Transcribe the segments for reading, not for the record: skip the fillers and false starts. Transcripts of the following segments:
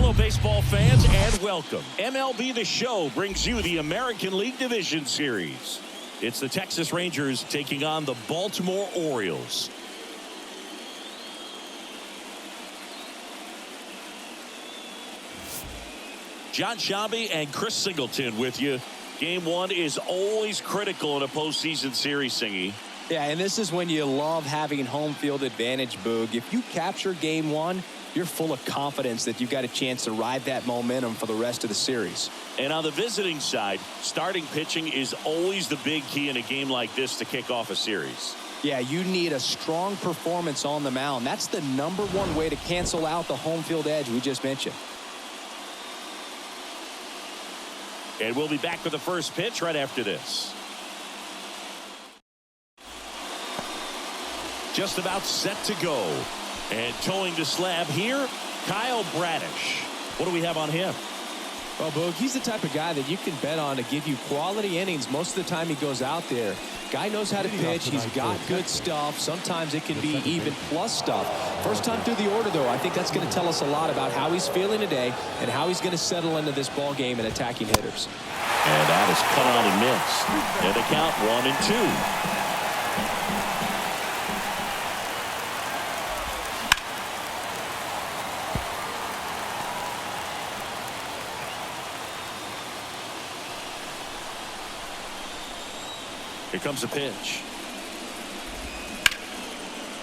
Hello, baseball fans, and welcome. MLB The Show brings you the American League Division Series. It's the Texas Rangers taking on the Baltimore Orioles. John Shabby and Chris Singleton with you. Game one is always critical in a postseason series, Singy. Yeah, and this is when you love having home field advantage, Boog. If you capture game one, you're full of confidence that you've got a chance to ride that momentum for the rest of the series. And on the visiting side, starting pitching is always the big key in a game like this to kick off a series. Yeah, you need a strong performance on the mound. That's the #1 way to cancel out the home field edge we just mentioned. And we'll be back with the first pitch right after this. Just about set to go. And towing the slab here, Kyle Bradish. What do we have on him? Well, Boog, he's the type of guy that you can bet on to give you quality innings most of the time he goes out there. Guy knows how to pitch. He's got good stuff. Sometimes it can be even plus stuff. First time through the order, though, I think that's going to tell us a lot about how he's feeling today and how he's going to settle into this ball game and attacking hitters. And that is cut out and missed. And the count 1-2. Here comes the pitch.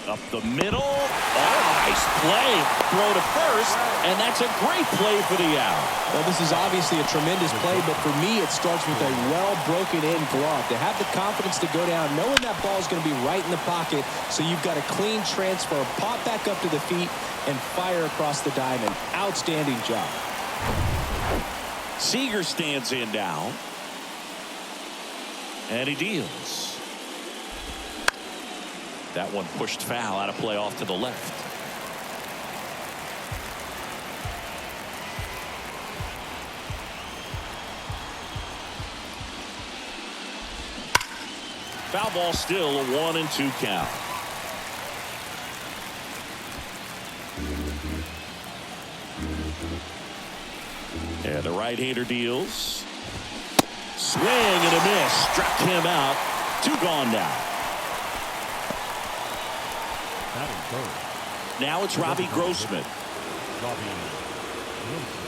Up the middle. Oh, nice play. Throw to first, and that's a great play for the out. Well, this is obviously a tremendous play, but for me, it starts with a well-broken-in glove. To have the confidence to go down, knowing that ball is going to be right in the pocket, so you've got a clean transfer, pop back up to the feet, and fire across the diamond. Outstanding job. Seager stands in now. And he deals. That one pushed foul, out of play off to the left. Foul ball still, a 1-2 count. And the right-hander deals. Swing and a miss. Struck him out. 2 gone now. Now it's Robbie Grossman.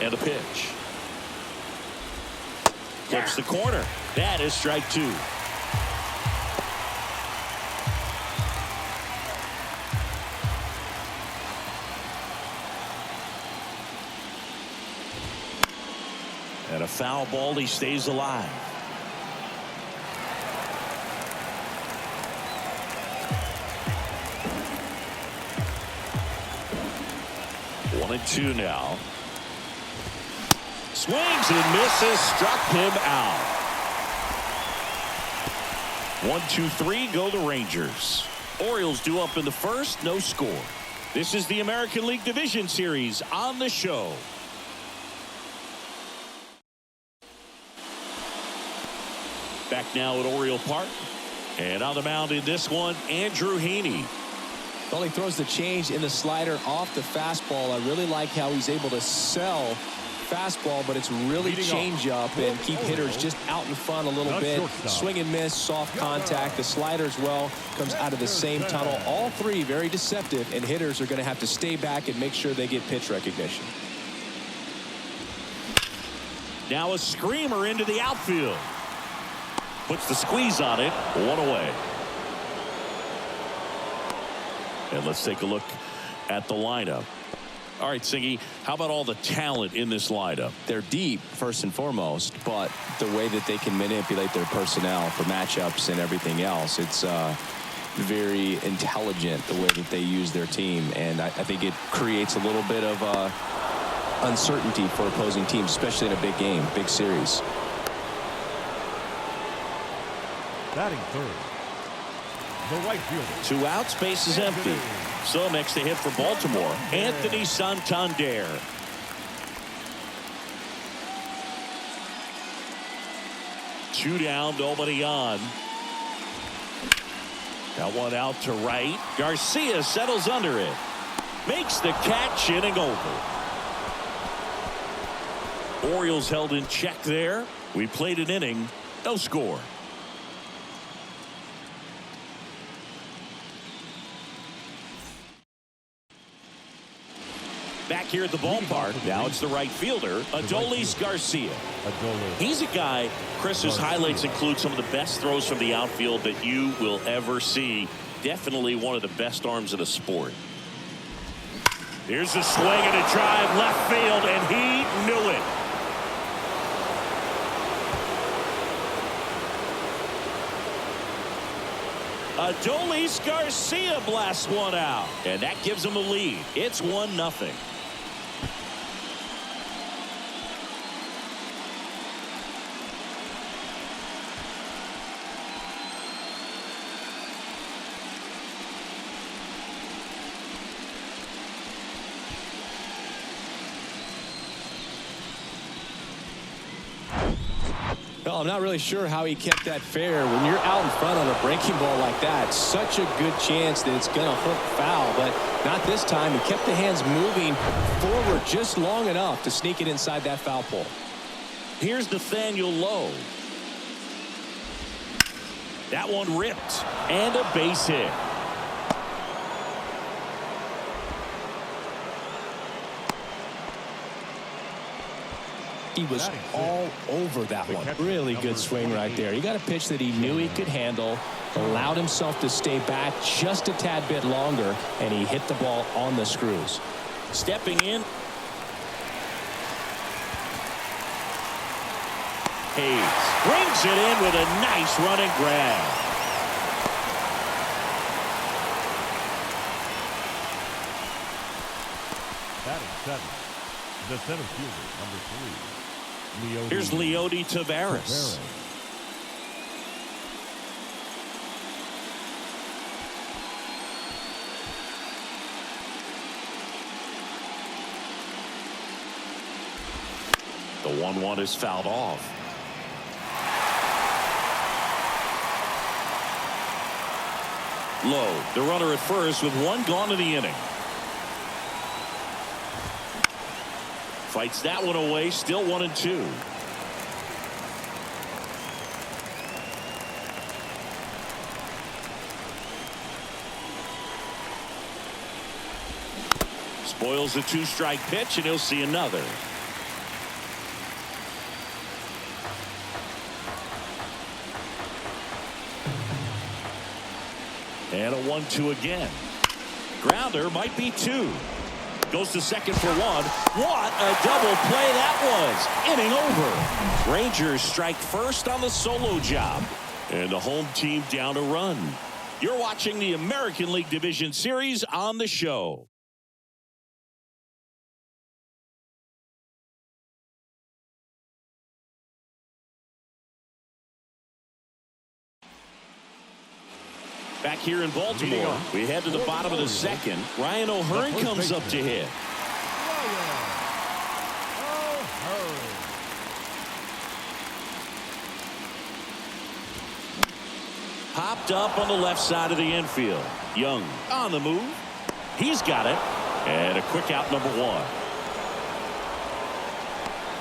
And a pitch. Flips the corner. That is strike 2. And a foul ball. He stays alive. One and two now. Swings and misses. Struck him out. 1, 2, 3 go the Rangers. Orioles due up in the first. No score. This is the American League Division Series on the show. Back now at Oriole Park. And on the mound in this one, Andrew Heaney. Well, he throws the change in the slider off the fastball. I really like how he's able to sell fastball, but it's really change up and keep hitters just out in front a little bit. Swing and miss, soft contact. The slider as well comes out of the same tunnel. All three very deceptive, and hitters are going to have to stay back and make sure they get pitch recognition. Now a screamer into the outfield. Puts the squeeze on it. 1 away. And let's take a look at the lineup. All right, Singy, how about all the talent in this lineup? They're deep, first and foremost, but the way that they can manipulate their personnel for matchups and everything else, it's very intelligent the way that they use their team. And I think it creates a little bit of uncertainty for opposing teams, especially in a big game, big series. Batting third, the right fielder. 2 outs, base is empty. So next to hit for Baltimore, Anthony Santander. Two down, nobody on. Got one out to right. Garcia settles under it. Makes the catch, inning over. Orioles held in check there. We played an inning, no score. Back here at the ballpark, now it's the right fielder, ALDS Garcia. He's a guy, Chris's highlights include some of the best throws from the outfield that you will ever see. Definitely one of the best arms of the sport. Here's a swing and a drive left field, and he knew it. ALDS Garcia blasts one out, and that gives him a lead. It's 1-0. Well, I'm not really sure how he kept that fair. When you're out in front on a breaking ball like that, such a good chance that it's going to hook foul, but not this time. He kept the hands moving forward just long enough to sneak it inside that foul pole. Here's Nathaniel Lowe. That one ripped, and a base hit. He was all over that one. Really good swing right there. He got a pitch that he knew he could handle, allowed himself to stay back just a tad bit longer, and he hit the ball on the screws. Stepping in. Hayes brings it in with a nice running grab. Batting seventh, the center fielder, number 3. Here's Leody Taveras. The 1-1 is fouled off. Lowe, the runner at first with one gone in the inning. Fights that one away, still 1-2. Spoils the 2-strike pitch, and he'll see another. And a 1-2 again. Grounder might be 2. Goes to second for 1. What a double play that was. Inning over. Rangers strike first on the solo job. And the home team down a run. You're watching the American League Division Series on the show. Back here in Baltimore, we head to the bottom of the second. Ryan O'Hearn comes up to hit. Popped up on the left side of the infield. Young on the move. He's got it. And a quick out, number 1.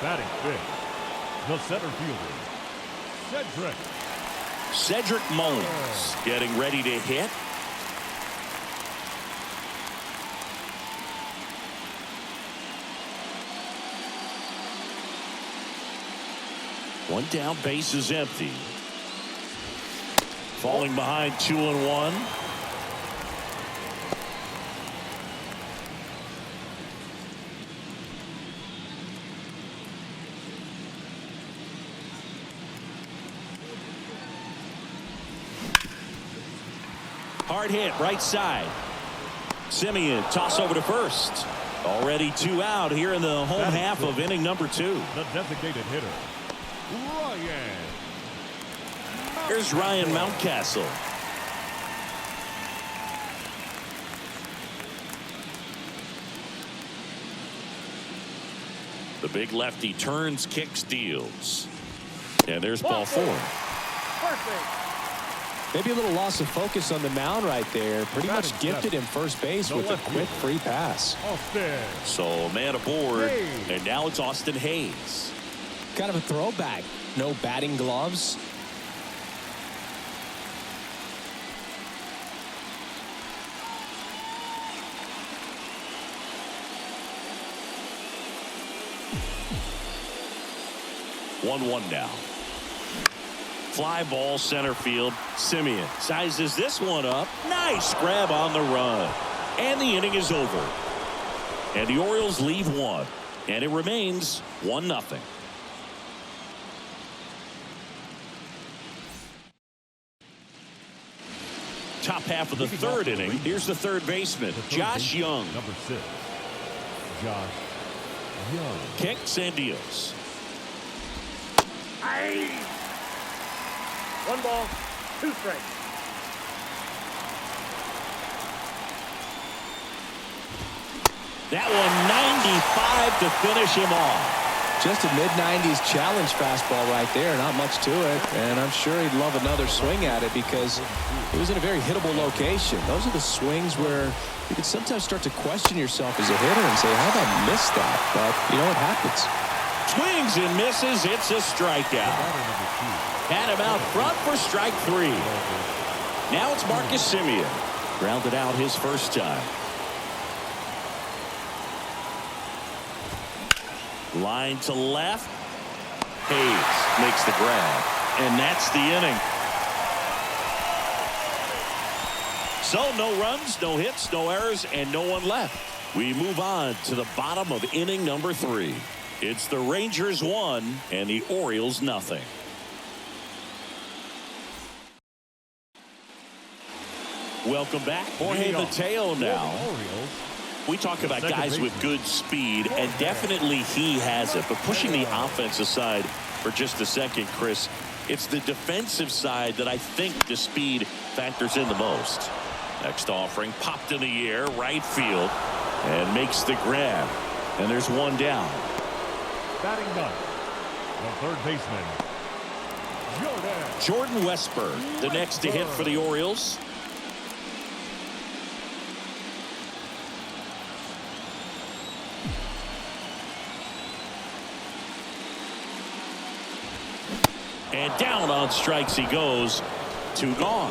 Batting fifth, the center fielder, Cedric Mullins getting ready to hit. One down, base is empty. Falling behind 2-1. Hard hit, right side. Simeon, toss over to first. Already 2 out here in the home half of inning number 2. The designated hitter, Ryan. Here's Ryan Mountcastle. The big lefty turns, kicks, deals. And there's ball 4. Perfect. Maybe a little loss of focus on the mound right there. Pretty much gifted him first base with a quick free pass. So man aboard, and now it's Austin Hayes. Kind of a throwback. No batting gloves. One now. Fly ball center field. Simeon sizes this one up. Nice grab on the run. And the inning is over. And the Orioles leave one. And it remains 1-0. Top half of the third inning. Here's the third baseman, Josh Young. Number 6, Josh Young. Kicks and deals. 1 ball, 2 strikes. That one 95 to finish him off. Just a mid-90s challenge fastball right there. Not much to it. And I'm sure he'd love another swing at it because it was in a very hittable location. Those are the swings where you can sometimes start to question yourself as a hitter and say, how did I miss that? But, you know, it happens. Swings and misses. It's a strikeout. Had him out front for strike 3. Now it's Marcus Simeon. Grounded out his first time. Line to left. Hayes makes the grab. And that's the inning. So no runs, no hits, no errors, and no one left. We move on to the bottom of inning number 3. It's the Rangers 1 and the Orioles 0. Welcome back. Jorge Mateo now. We talk about guys with good speed, and definitely he has it. But pushing the offense aside for just a second, Chris, it's the defensive side that I think the speed factors in the most. Next offering popped in the air, right field, and makes the grab. And there's one down. Batting ninth, the third baseman, Jordan Westburg, the next to hit for the Orioles. And down on strikes he goes. 2 gone.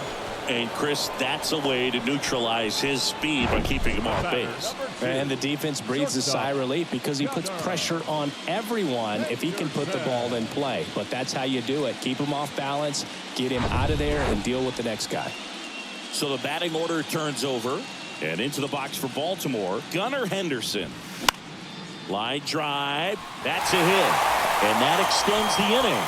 And Chris, that's a way to neutralize his speed by keeping him off base. And the defense breathes a sigh of relief because he puts pressure on everyone if he can put the ball in play. But that's how you do it. Keep him off balance, get him out of there, and deal with the next guy. So the batting order turns over. And into the box for Baltimore, Gunnar Henderson. Line drive. That's a hit. And that extends the inning.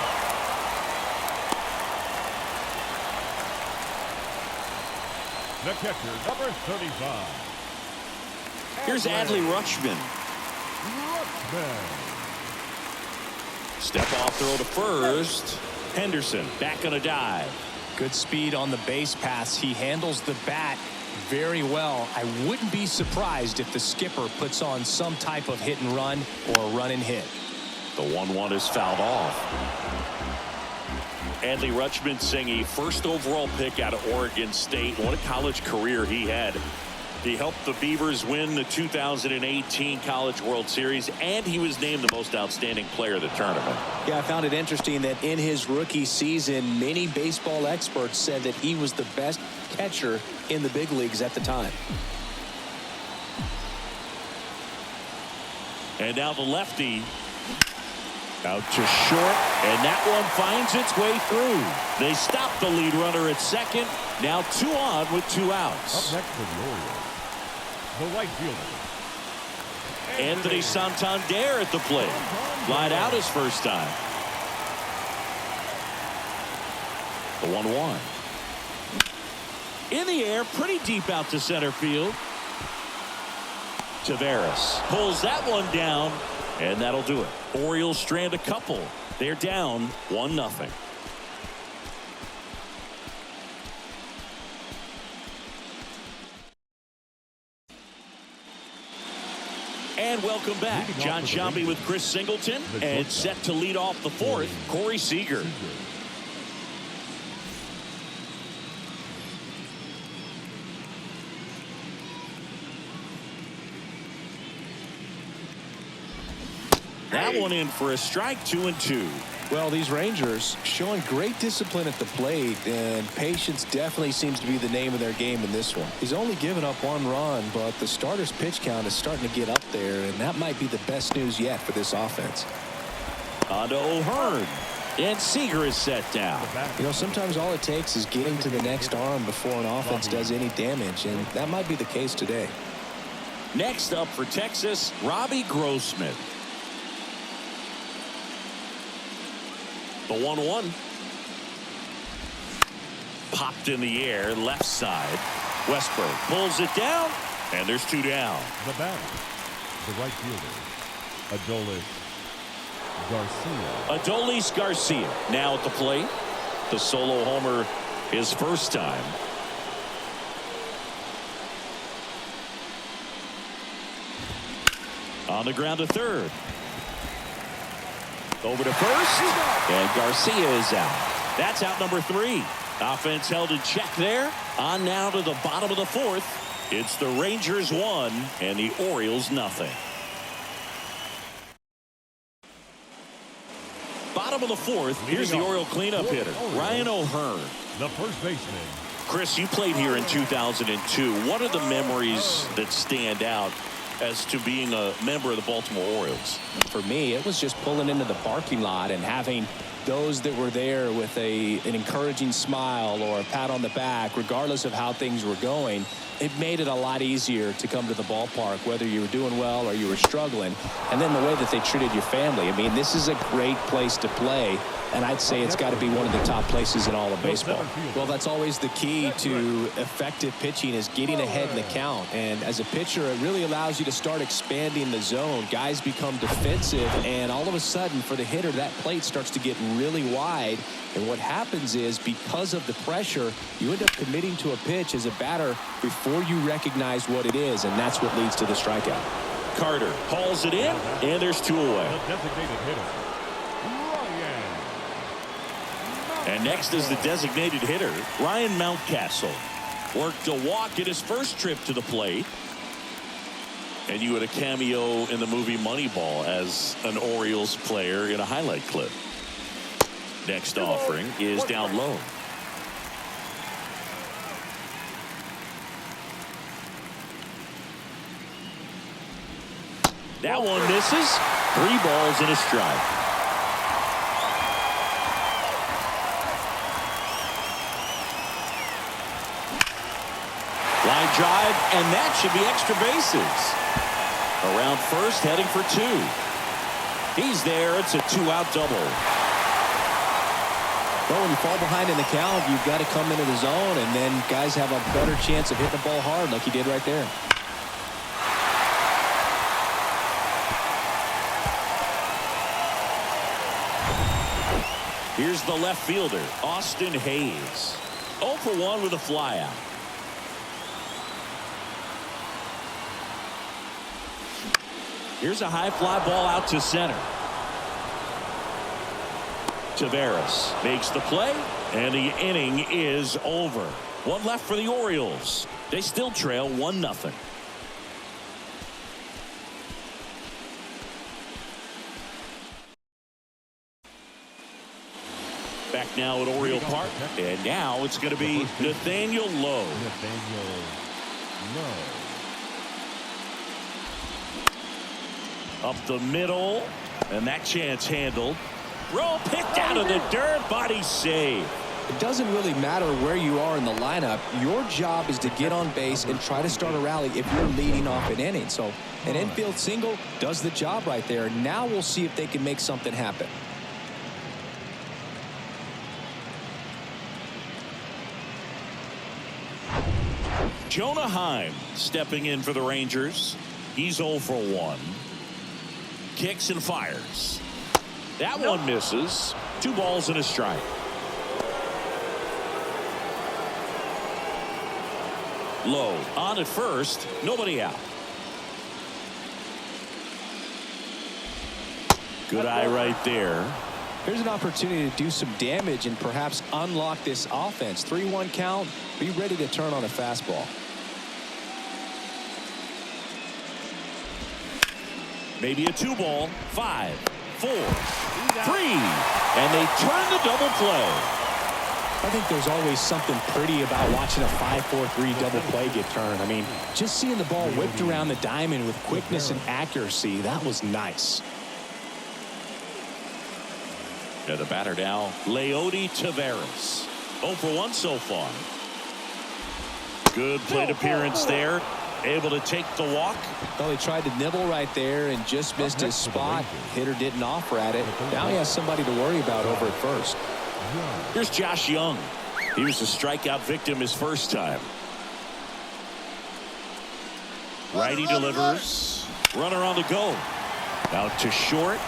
the catcher, number 35. Here's Adley Rutschman. Step off throw to first. Henderson back on a dive. Good speed on the base pass. He handles the bat very well. I wouldn't be surprised if the skipper puts on some type of hit and run or a run and hit. The 1-1 is fouled off. Adley Rutschman, a first overall pick out of Oregon State. What a college career he had. He helped the Beavers win the 2018 College World Series, and he was named the most outstanding player of the tournament. Yeah, I found it interesting that in his rookie season, many baseball experts said that he was the best catcher in the big leagues at the time. And now the lefty out to short, and that one finds its way through. They stop the lead runner at second. Now 2 on with 2 outs. Up next for the Orioles, the right fielder, Anthony Santander at the plate. Lied out his first time. The 1-1. In the air, pretty deep out to center field. Taveras pulls that one down, and that'll do it. Orioles strand a couple. They're down 1-0. And welcome back. John Sciambi with Chris Singleton, and set to lead off the 4th, Corey Seager. That one in for a strike, 2-2. Well, these Rangers showing great discipline at the plate, and patience definitely seems to be the name of their game in this one. He's only given up 1 run, but the starter's pitch count is starting to get up there, and that might be the best news yet for this offense. On to O'Hearn, and Seager is set down. You know, sometimes all it takes is getting to the next arm before an offense does any damage, and that might be the case today. Next up for Texas, Robbie Grossman. The 1-1. Popped in the air, left side. Westburg pulls it down, and there's 2 down. The batter, the right fielder, Adolis Garcia now at the plate. The solo homer his first time. On the ground to third. Over to first, and Garcia is out. That's out number 3. Offense held in check there. On now to the bottom of the 4th. It's the Rangers 1 and the Orioles nothing. Bottom of the 4th. Here's the Oriole cleanup hitter, Ryan O'Hearn. the first baseman. Chris, you played here in 2002. What are the memories that stand out as to being a member of the Baltimore Orioles? For me, it was just pulling into the parking lot and having those that were there with an encouraging smile or a pat on the back, regardless of how things were going. It made it a lot easier to come to the ballpark, whether you were doing well or you were struggling. And then the way that they treated your family. I mean, this is a great place to play, and I'd say it's got to be one of the top places in all of baseball. Well, that's always the key to effective pitching, is getting ahead in the count. And as a pitcher, it really allows you to start expanding the zone. Guys become defensive, and all of a sudden, for the hitter, that plate starts to get really wide. And what happens is, because of the pressure, you end up committing to a pitch as a batter before you recognize what it is, and that's what leads to the strikeout. Carter hauls it in, and there's 2 away. The designated hitter, Ryan. And next is the designated hitter, Ryan Mountcastle. Worked a walk in his first trip to the plate. And you had a cameo in the movie Moneyball as an Orioles player in a highlight clip. Next offering is down low. That one misses. 3 balls and a strike. Line drive, and that should be extra bases. Around first, heading for 2. He's there. It's a 2-out double. Well, when you fall behind in the count, you've got to come into the zone, and then guys have a better chance of hitting the ball hard like he did right there. Here's the left fielder, Austin Hayes. 0 for 1 with a flyout. Here's a high fly ball out to center. Taveras makes the play, and the inning is over. 1 left for the Orioles. They still trail 1-0. Back now at Oriole Park, and now it's going to be Nathaniel Lowe. Up the middle, and that chance handled. Throw picked out of the dirt, body save. It doesn't really matter where you are in the lineup. Your job is to get on base and try to start a rally if you're leading off an inning. So an infield single does the job right there. Now we'll see if they can make something happen. Jonah Heim stepping in for the Rangers. He's 0 for 1. Kicks and fires. That one misses. 2 balls and a strike. Low on at first. Nobody out. Good eye right there. Here's an opportunity to do some damage and perhaps unlock this offense. 3-1 count. Be ready to turn on a fastball. Maybe a 2-ball. 5, 4, 3. And they turn the double play. I think there's always something pretty about watching a 5-4-3 double play get turned. I mean, just seeing the ball whipped around the diamond with quickness and accuracy, that was nice. Yeah, the batter now, Leody Taveras. 0 for 1 so far. Good plate appearance there. Able to take the walk. Well, he tried to nibble right there and just missed his spot. Hitter didn't offer at it. Now he has somebody to worry about over at first. Here's Josh Young. He was a strikeout victim his first time. Righty delivers. Runner on the go. Out to short.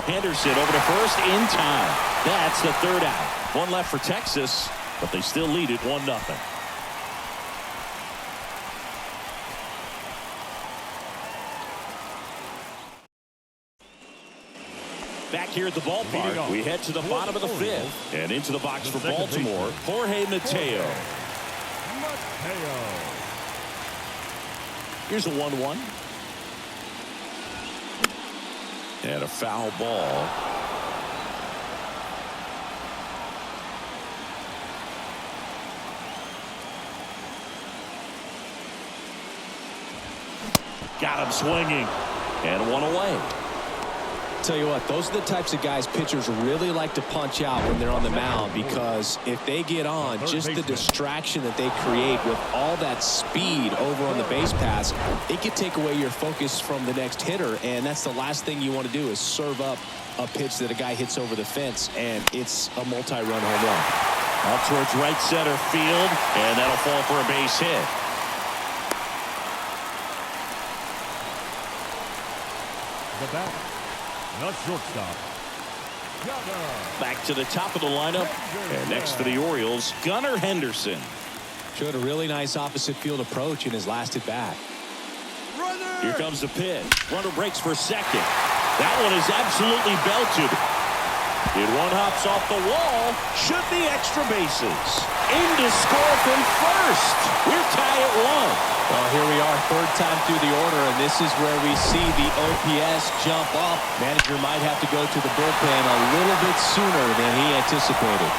Henderson over to first in time. That's the 3rd out. 1 left for Texas, but they still lead it 1-0. Back here at the ballpark, we head to the bottom of the 5th. And into the box for Baltimore, Jorge Mateo. Here's a 1-1. And a foul ball. Got him swinging. And 1 away. Tell you what, those are the types of guys pitchers really like to punch out when they're on the mound, because if they get on, just the distraction that they create with all that speed over on the base pass, it could take away your focus from the next hitter, and that's the last thing you want to do is serve up a pitch that a guy hits over the fence, and it's a multi-run home run. Out towards right center field, and that'll fall for a base hit. The batter, the shortstop, back to the top of the lineup, and next for the Orioles, Gunnar Henderson. Showed a really nice opposite field approach in his last at bat. Here comes the pitch. Runner breaks for second. That one is absolutely belted. It one hops off the wall. Should be extra bases. In to score from first. We're tied at 1. Well, here we are, 3rd time through the order, and this is where we see the OPS jump up. Manager might have to go to the bullpen a little bit sooner than he anticipated.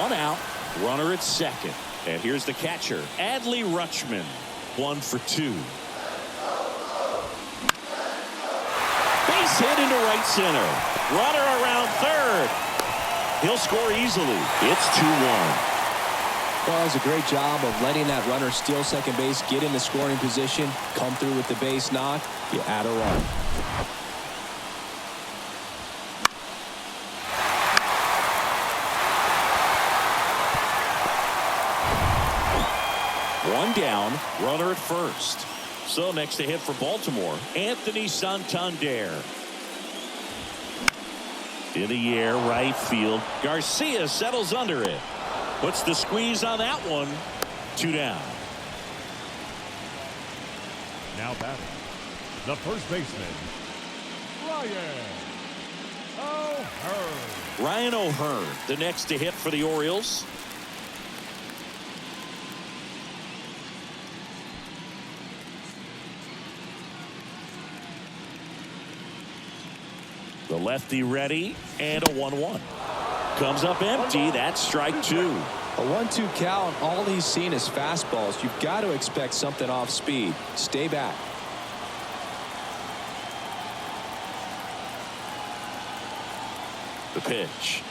One out, runner at second. And here's the catcher, Adley Rutschman. 1 for 2. Base hit into right center. Runner around 3rd. He'll score easily. It's 2-1. Well, it was a great job of letting that runner steal second base, get in the scoring position, come through with the base knock. You add a run. One down, runner at first. So next to hit for Baltimore, Anthony Santander. In the air, right field. Garcia settles under it. Puts the squeeze on that one. 2 down. now batting, the first baseman, Ryan O'Hearn, the next to hit for the Orioles. The lefty ready, and a 1-1. Comes up empty. That's strike 2. A 1-2 count. All he's seen is fastballs. You've got to expect something off speed. Stay back. The pitch.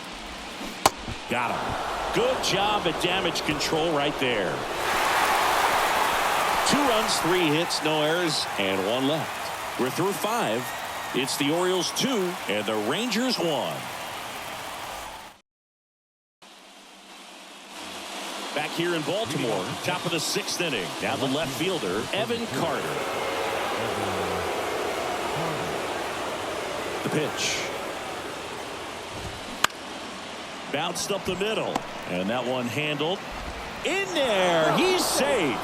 Got him. Good job at damage control right there. 2 runs, 3 hits, no errors, and 1 left. We're through 5. It's the Orioles 2 and the Rangers 1. Back here in Baltimore, top of the 6th inning. Now the left fielder, Evan Carter. The pitch. Bounced up the middle, and that one handled. In there, he's safe.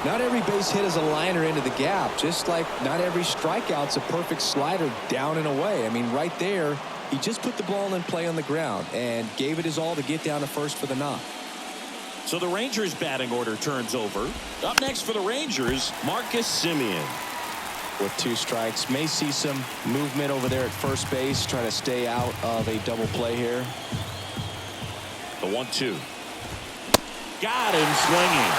Not every base hit is a liner into the gap, just like not every strikeout's a perfect slider down and away. I mean, right there, He just put the ball in play on the ground and gave it his all to get down to first for the knock. So the Rangers batting order turns over. Up next for the Rangers, Marcus Semien. With 2 strikes, may see some movement over there at first base, trying to stay out of a double play here. The 1-2. Got him swinging.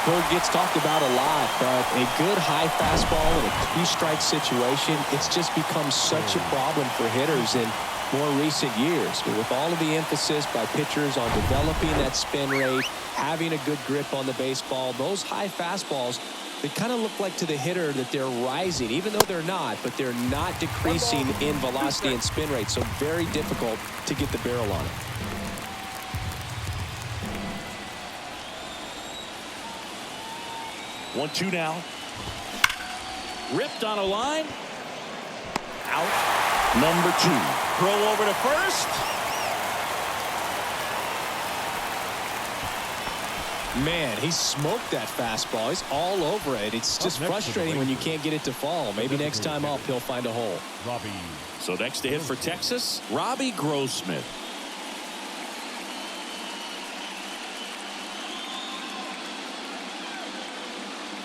Bird gets talked about a lot, but a good high fastball in a 3-strike situation, it's just become such a problem for hitters in more recent years. But with all of the emphasis by pitchers on developing that spin rate, having a good grip on the baseball, those high fastballs, they kind of look like to the hitter that they're rising, even though they're not, but they're not decreasing in velocity and spin rate, so very difficult to get the barrel on it. One-two now. Ripped on a line. Out. Number 2. Throw over to first. Man, he smoked that fastball. He's all over it. It's just frustrating when you can't get it to fall. Maybe next time up he'll find a hole. So next to hit for Texas, Robbie Grossman.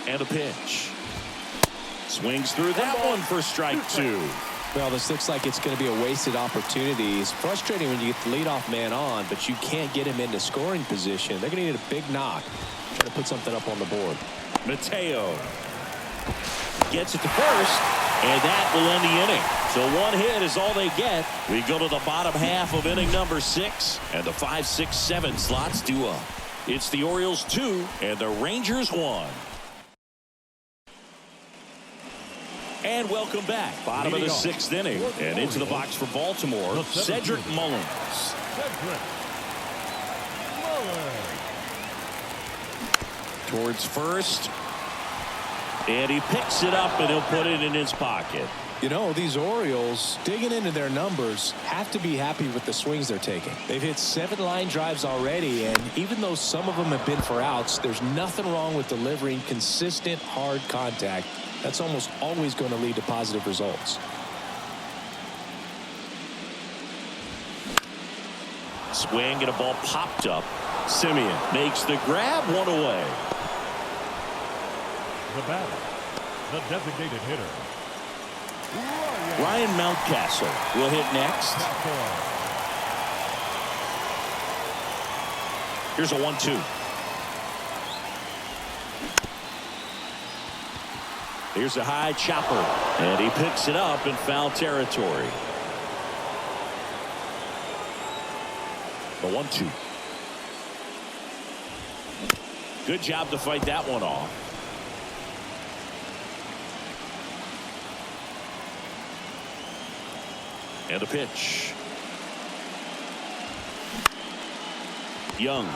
And a pitch. Swings through that one for strike 2. Well, this looks like it's going to be a wasted opportunity. It's frustrating when you get the leadoff man on, but you can't get him into scoring position. They're going to need a big knock. Try to put something up on the board. Mateo gets it to first, and that will end the inning. So 1 hit is all they get. We go to the bottom half of inning number 6, and the 5, 6, 7 slots due up. It's the Orioles 2 and the Rangers 1. And welcome back. Bottom of the 6th inning. And into the box for Baltimore, Cedric Mullins. Towards first. And he picks it up and he'll put it in his pocket. You know, these Orioles, digging into their numbers, have to be happy with the swings they're taking. They've hit 7 line drives already, and even though some of them have been for outs, there's nothing wrong with delivering consistent, hard contact. That's almost always going to lead to positive results. Swing and a ball popped up. Semien makes the grab, 1 away. The batter, the designated hitter, Ryan Mountcastle will hit next. Here's a 1-2. Here's a high chopper, and he picks it up in foul territory. The 1-2. Good job to fight that one off. And a pitch. Young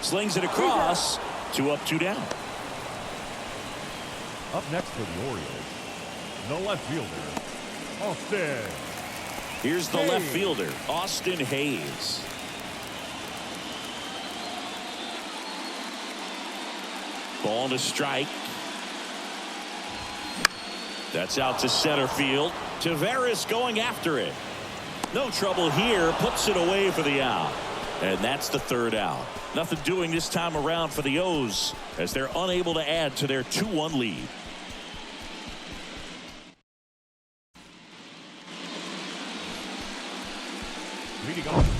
slings it across. 2 up, 2 down. up next for the Orioles, the left fielder, Austin. Here's the left fielder, Austin Hayes. Ball to strike. That's out to center field. Taveras going after it. No trouble here. Puts it away for the out. And that's the third out. Nothing doing this time around for the O's as they're unable to add to their 2-1 lead. Leading off.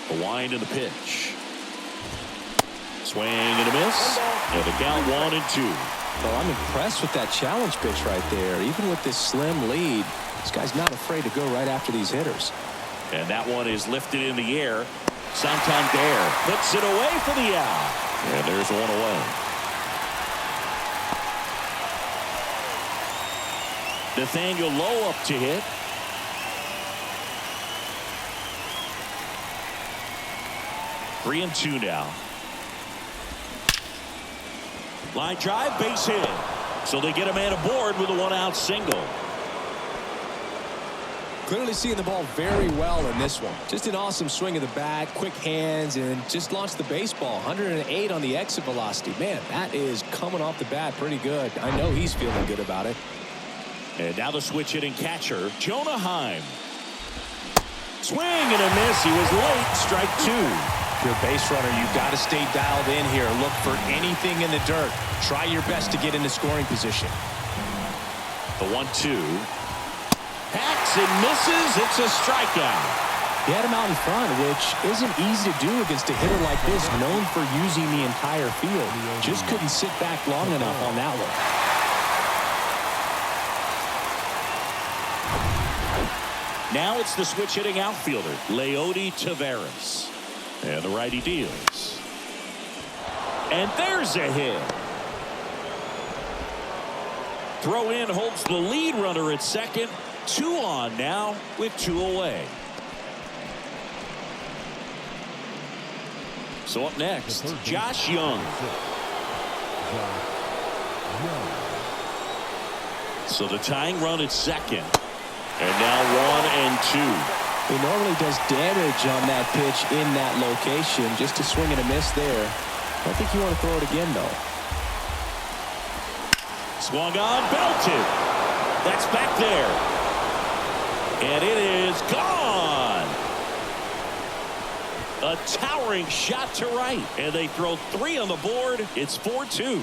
The wind and the pitch. Swing and a miss. And the count 1-2. Well, I'm impressed with that challenge pitch right there. Even with this slim lead, this guy's not afraid to go right after these hitters. And that one is lifted in the air. Santander puts it away for the out. And there's one away. Nathaniel Lowe up to hit. 3-2 now. Line drive, base hit. So they get a man aboard with a 1-out single. Clearly seeing the ball very well in this one. Just an awesome swing of the bat, quick hands, and just launched the baseball. 108 on the exit velocity. Man, that is coming off the bat pretty good. I know he's feeling good about it. And now the switch hitting catcher, Jonah Heim. Swing and a miss. He was late. Strike 2. If you're a base runner, you've got to stay dialed in here. Look for anything in the dirt. Try your best to get into scoring position. The 1-2. Hacks and misses. It's a strikeout. He had him out in front, which isn't easy to do against a hitter like this, known for using the entire field. Just couldn't sit back long enough on that one. Now it's the switch hitting outfielder, Leody Taveras. And the righty deals. And there's a hit. Throw in holds the lead runner at second. 2 on now with 2 away. So up next, Josh Young. So the tying run at second. And now 1-2. He normally does damage on that pitch in that location. Just a swing and a miss there. I don't think you want to throw it again, though. Swung on, belted. That's back there. And it is gone. A towering shot to right. And they throw 3 on the board. It's 4-2.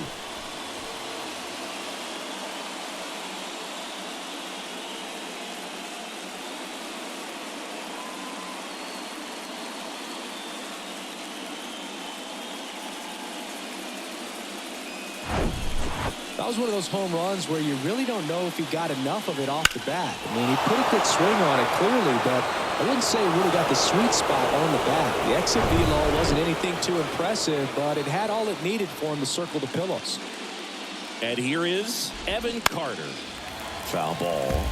That was one of those home runs where you really don't know if he got enough of it off the bat. I mean, he put a good swing on it clearly, but I wouldn't say he really got the sweet spot on the bat. The exit velo wasn't anything too impressive, but it had all it needed for him to circle the pillows. And here is Evan Carter. Foul ball.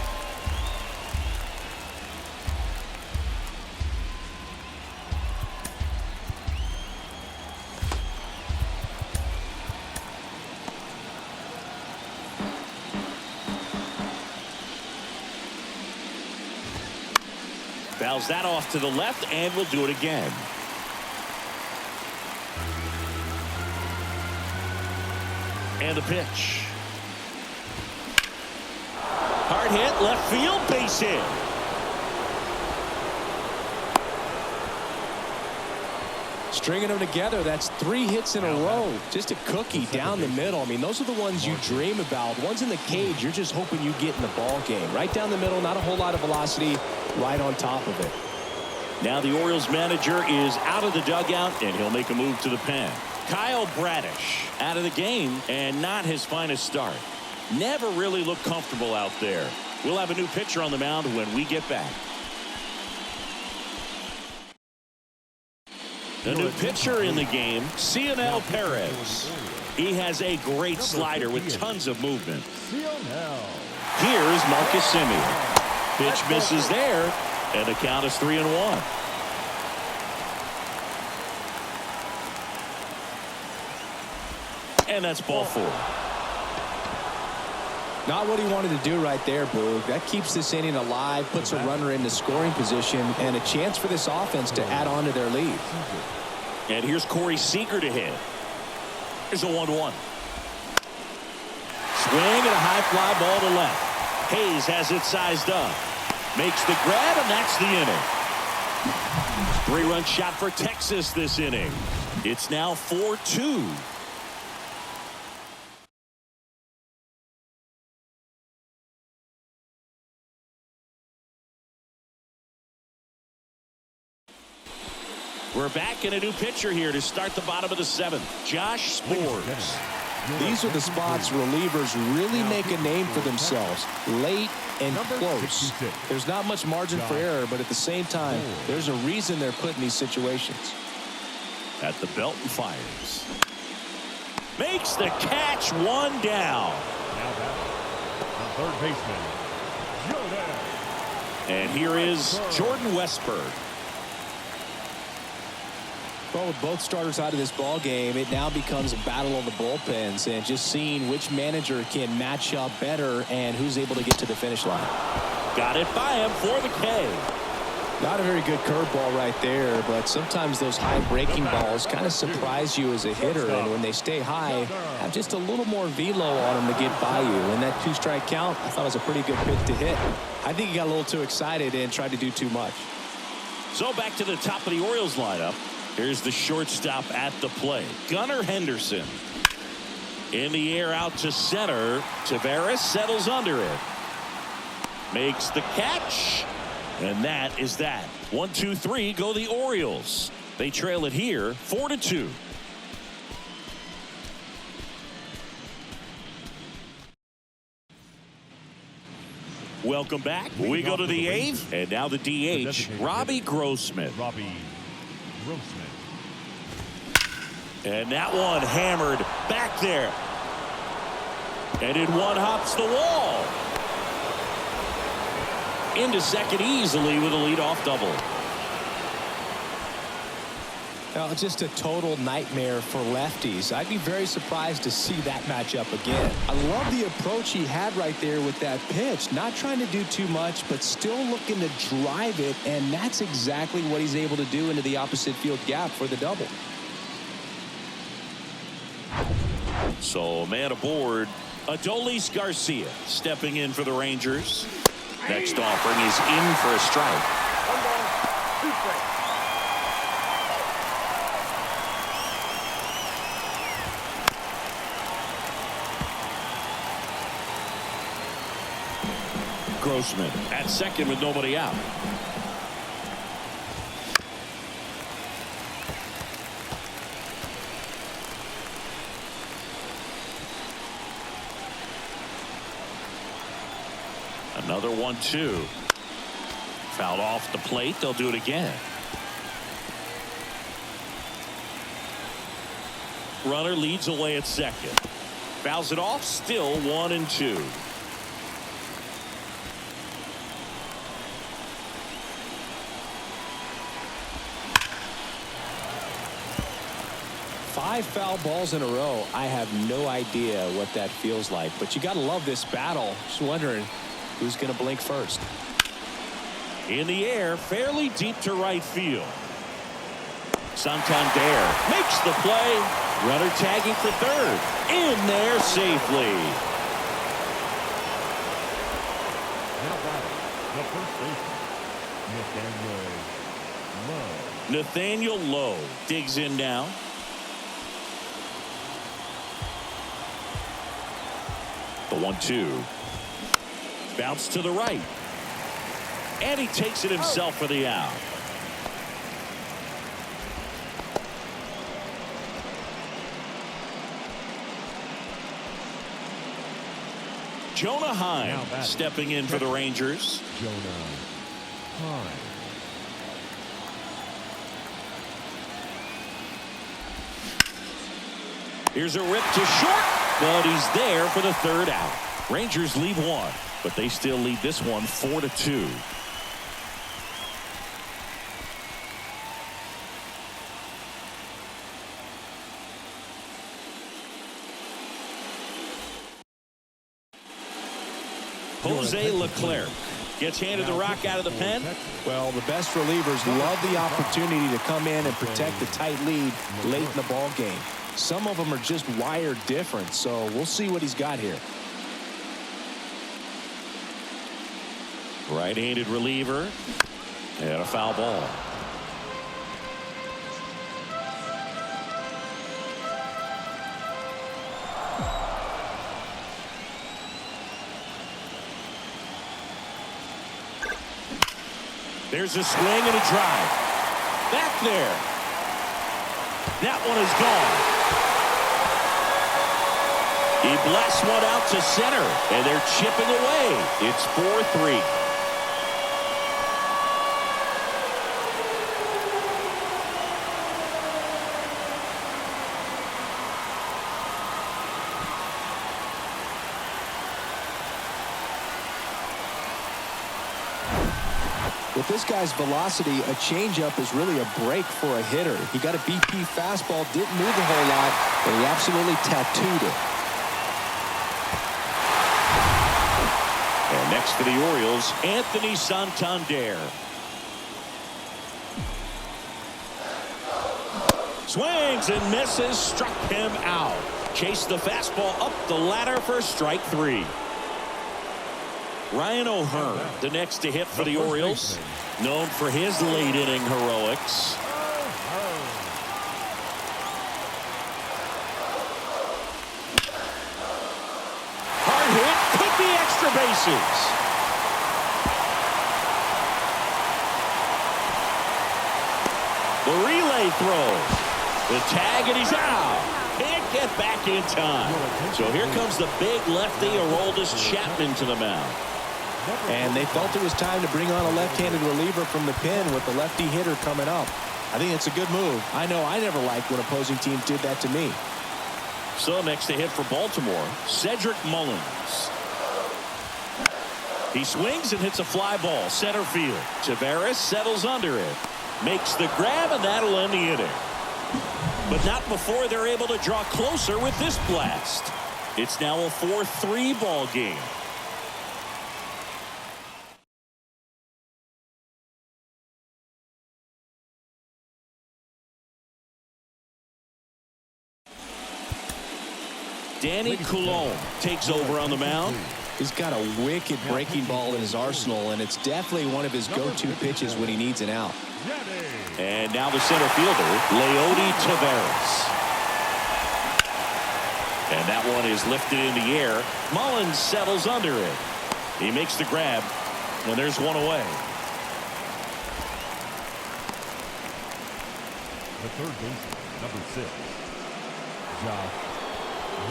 Fouls that off to the left, and we'll do it again. And the pitch. Hard hit, left field, base hit. Stringing them together, that's 3 hits in a row. Just a cookie down the middle. I mean, those are the ones you dream about. Ones in the cage, you're just hoping you get in the ball game. Right down the middle, not a whole lot of velocity, right on top of it. Now the Orioles manager is out of the dugout, and he'll make a move to the pen. Kyle Bradish out of the game, and not his finest start. Never really looked comfortable out there. We'll have a new pitcher on the mound when we get back. The new pitcher in the game, Cionel Perez. He has a great slider with tons of movement. Here's Marcus Semien. Pitch misses there, and the count is 3-1. And that's ball 4. Not what he wanted to do right there, Boog. That keeps this inning alive, puts a runner into scoring position, and a chance for this offense to add on to their lead. And here's Corey Seager to hit. Here's a 1-1. Swing and a high fly ball to left. Hayes has it sized up. Makes the grab, and that's the inning. 3-run shot for Texas this inning. It's now 4-2. We're back in a new pitcher here to start the bottom of the 7th. Josh Sborz. These are the spots relievers really make a name for themselves. Late and close. There's not much margin for error, but at the same time, there's a reason they're put in these situations. At the belt and fires. Makes the catch, 1 down. Now the third baseman, Jordan. And here is Jordan Westburg. Well, with both starters out of this ball game, it now becomes a battle of the bullpens and just seeing which manager can match up better and who's able to get to the finish line. Got it by him for the K. Not a very good curveball right there, but sometimes those high breaking balls kind of surprise you as a hitter, and when they stay high, have just a little more velo on them to get by you. And that 2-strike count, I thought it was a pretty good pitch to hit. I think he got a little too excited and tried to do too much. So back to the top of the Orioles lineup. Here's the shortstop at the plate, Gunnar Henderson. In the air out to center. Taveras settles under it. Makes the catch. And that is that. 1, 2, 3 go the Orioles. They trail it here 4-2. Welcome back. We go to the 8th. And now the DH, Robbie Grossman. And that one hammered back there. And in one hops the wall. Into second easily with a leadoff double. Well, just a total nightmare for lefties. I'd be very surprised to see that matchup again. I love the approach he had right there with that pitch. Not trying to do too much, but still looking to drive it, and that's exactly what he's able to do into the opposite field gap for the double. So man aboard, Adolis Garcia stepping in for the Rangers. Next offering is in for a strike. 1 ball, 2 strikes. Grossman at second with nobody out. Another 1-2. Fouled off the plate. They'll do it again. Runner leads away at second. Fouls it off. Still 1-2. Five foul balls in a row. I have no idea what that feels like, but you got to love this battle. Just wondering who's going to blink first. In the air, fairly deep to right field. Santander makes the play. Runner tagging for third. In there safely. Now batting, the first baseman, Nathaniel Lowe digs in now. The 1-2. Bounce to the right. And he takes it himself for the out. Jonah Heim stepping in for the Rangers. Jonah Heim. Here's a rip to short, but he's there for the third out. Rangers lead one, but they still lead this one 4-2. Jose Leclerc gets handed the rock out of the pen. Well, the best relievers love the opportunity to come in and protect the tight lead late in the ball game. Some of them are just wired different, so we'll see what he's got here. Right-handed reliever and a foul ball. There's a swing and a drive. Back there. That one is gone. He blasts one out to center, and they're chipping away. It's 4-3. With this guy's velocity, a changeup is really a break for a hitter. He got a BP fastball, didn't move a whole lot, but he absolutely tattooed it. And next for the Orioles, Anthony Santander. Swings and misses, struck him out. Chased the fastball up the ladder for strike 3. Ryan O'Hearn, the next to hit for the Orioles, known for his late inning heroics. Hard hit, could be extra bases. The relay throw. The tag, and he's out. Can't get back in time. So here comes the big lefty, Aroldis Chapman, to the mound. And they felt it was time to bring on a left-handed reliever from the pen with the lefty hitter coming up. I think it's a good move. I know I never liked when opposing teams did that to me. So next to hit for Baltimore, Cedric Mullins. He swings and hits a fly ball center field. Taveras settles under it. Makes the grab, and that'll end the inning. But not before they're able to draw closer with this blast. It's now a 4-3 ball game. Danny Coulombe takes over on the mound. He's got a wicked breaking ball in his arsenal, and it's definitely one of his go-to pitches when he needs an out. And now the center fielder, Leody Taveras. And that one is lifted in the air. Mullins settles under it. He makes the grab, and there's one away. The third baseman, number 6, Josh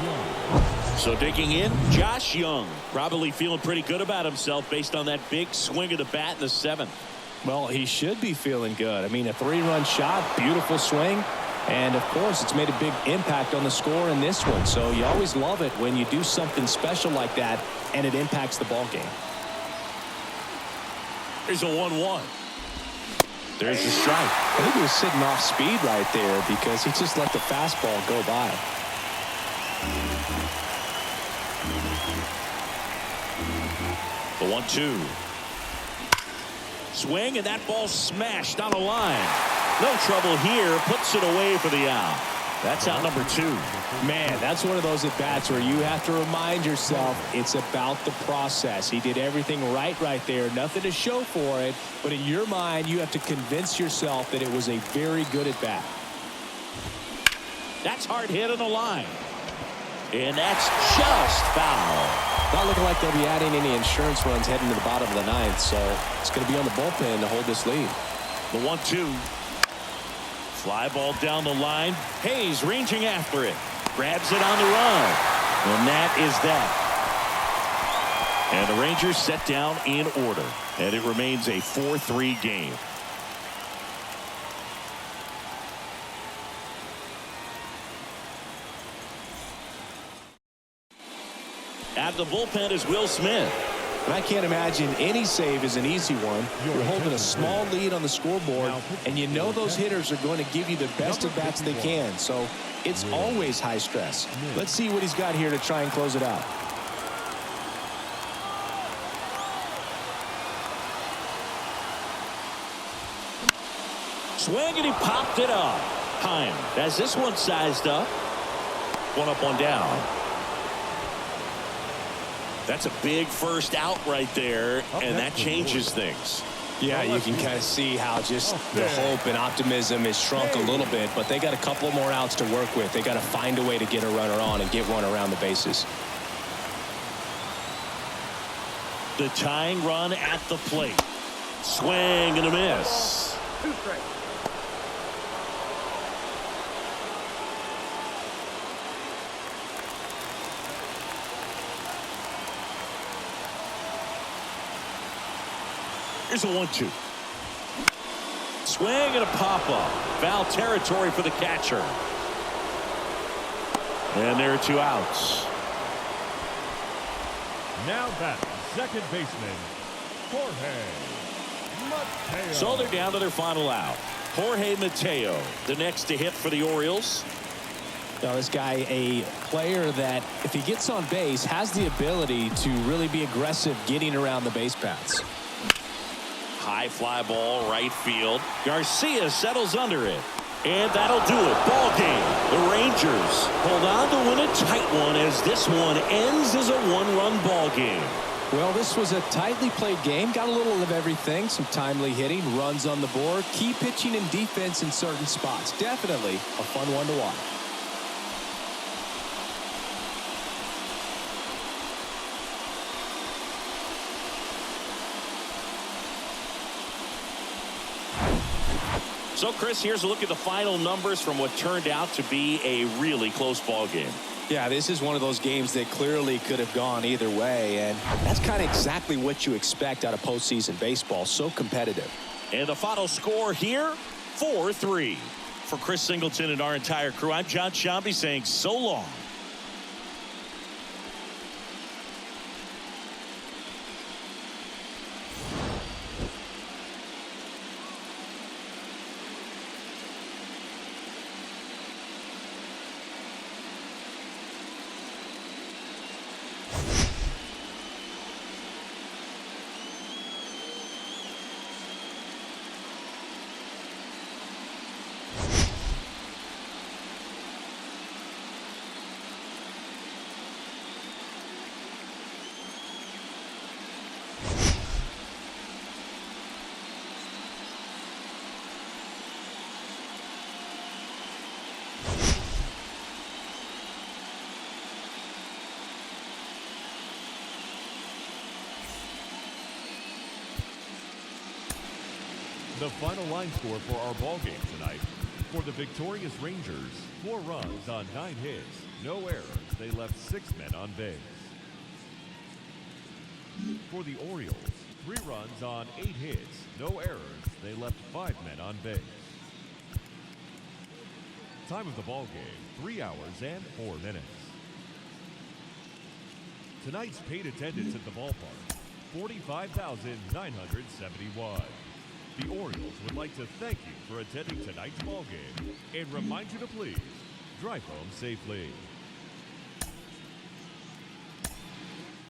Young. So digging in, Josh Young, probably feeling pretty good about himself based on that big swing of the bat in the 7th. Well, he should be feeling good. I mean, a 3-run shot, beautiful swing, and of course it's made a big impact on the score in this one. So you always love it when you do something special like that and it impacts the ball game. There's a 1-1. There's the strike. I think he was sitting off speed right there because he just let the fastball go by. The 1-2. Swing, and that ball smashed on a line. No trouble here. Puts it away for the out. That's out number 2. Man, that's one of those at-bats where you have to remind yourself it's about the process. He did everything right there. Nothing to show for it. But in your mind, you have to convince yourself that it was a very good at-bat. That's hard hit on the line. And that's just foul. Not looking like they'll be adding any insurance runs heading to the bottom of the 9th, so it's going to be on the bullpen to hold this lead. The 1-2. Fly ball down the line. Hayes ranging after it. Grabs it on the run. And that is that. And the Rangers set down in order. And it remains a 4-3 game. At the bullpen is Will Smith. And I can't imagine any save is an easy one. You're holding a small lead on the scoreboard, and you know those hitters are going to give you the best at-bats they can. So it's always high stress. Let's see what he's got here to try and close it out. Swing, and he popped it up. Heim has this one sized up. One up, one down. That's a big first out right there, and that changes things. Yeah, you can kind of see how just the hope and optimism is shrunk a little bit, but they got a couple more outs to work with. They got to find a way to get a runner on and get one around the bases. The tying run at the plate. Swing and a miss. 2 strikes. Here's a 1-2. Swing and a pop-up. Foul territory for the catcher. And there are 2 outs. Now back, second baseman, Jorge So they're down to their final out. Jorge Mateo, the next to hit for the Orioles. Now, this guy, a player that, if he gets on base, has the ability to really be aggressive getting around the base paths. High fly ball, right field. Garcia settles under it. And that'll do it. Ball game. The Rangers hold on to win a tight one as this one ends as a one-run ball game. Well, this was a tightly played game. Got a little of everything. Some timely hitting, runs on the board, key pitching and defense in certain spots. Definitely a fun one to watch. So, Chris, here's a look at the final numbers from what turned out to be a really close ball game. Yeah, this is one of those games that clearly could have gone either way, and that's kind of exactly what you expect out of postseason baseball. So competitive. And the final score here, 4-3. For Chris Singleton and our entire crew, I'm John Shambi saying so long. The final line score for our ball game tonight. For the victorious Rangers, 4 runs on 9 hits, no errors. They left 6 men on base. For the Orioles, 3 runs on 8 hits, no errors. They left 5 men on base. Time of the ball game, 3 hours and 4 minutes. Tonight's paid attendance at the ballpark, 45,971. The Orioles would like to thank you for attending tonight's ball game and remind you to please drive home safely.